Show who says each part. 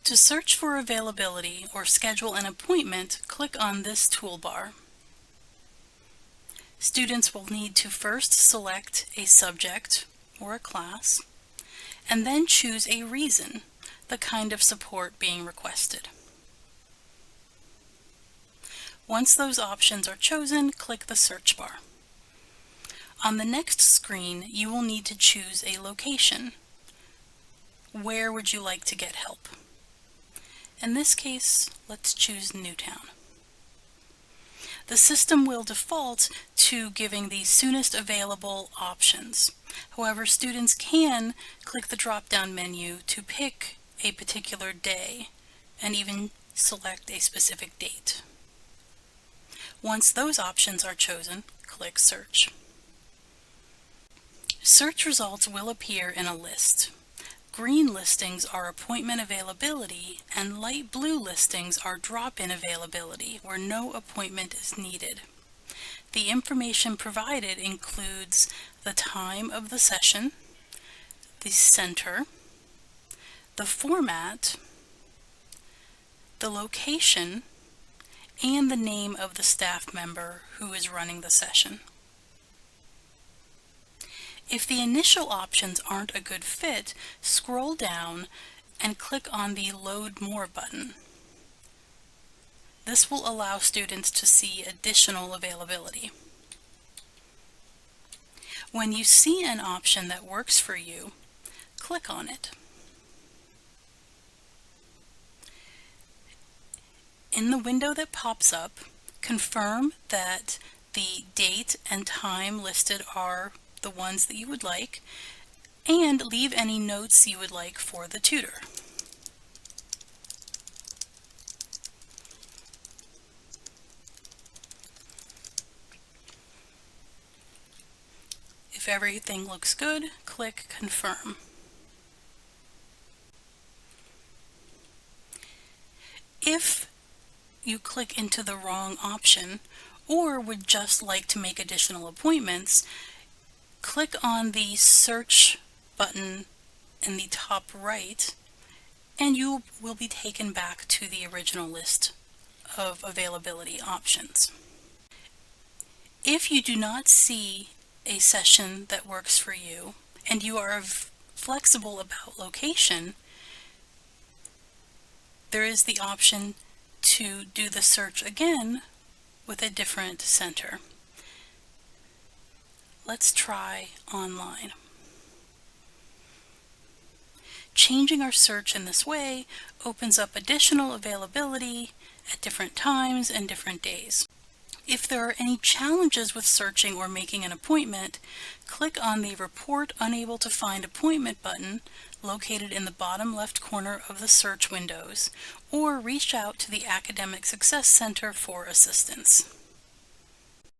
Speaker 1: To search for availability or schedule an appointment, click on this toolbar. Students will need to first select a subject or a class, and then choose a reason, the kind of support being requested. Once those options are chosen, click the search bar. On the next screen, you will need to choose a location. Where would you like to get help? In this case, let's choose Newtown. The system will default to giving the soonest available options. However, students can click the drop-down menu to pick a particular day and even select a specific date. Once those options are chosen, click Search. Search results will appear in a list. Green listings are appointment availability, and light blue listings are drop-in availability, where no appointment is needed. The information provided includes the time of the session, the center, the format, the location, and the name of the staff member who is running the session. If the initial options aren't a good fit, scroll down and click on the Load More button. This will allow students to see additional availability. When you see an option that works for you, click on it. In the window that pops up, confirm that the date and time listed are the ones that you would like, and leave any notes you would like for the tutor. If everything looks good, click Confirm. If you click into the wrong option or would just like to make additional appointments, click on the Search button in the top right, and you will be taken back to the original list of availability options. If you do not see a session that works for you, and you are flexible about location, there is the option to do the search again with a different center. Let's try online. Changing our search in this way opens up additional availability at different times and different days. If there are any challenges with searching or making an appointment, click on the Report Unable to Find Appointment button located in the bottom left corner of the search windows, or reach out to the Academic Success Center for assistance.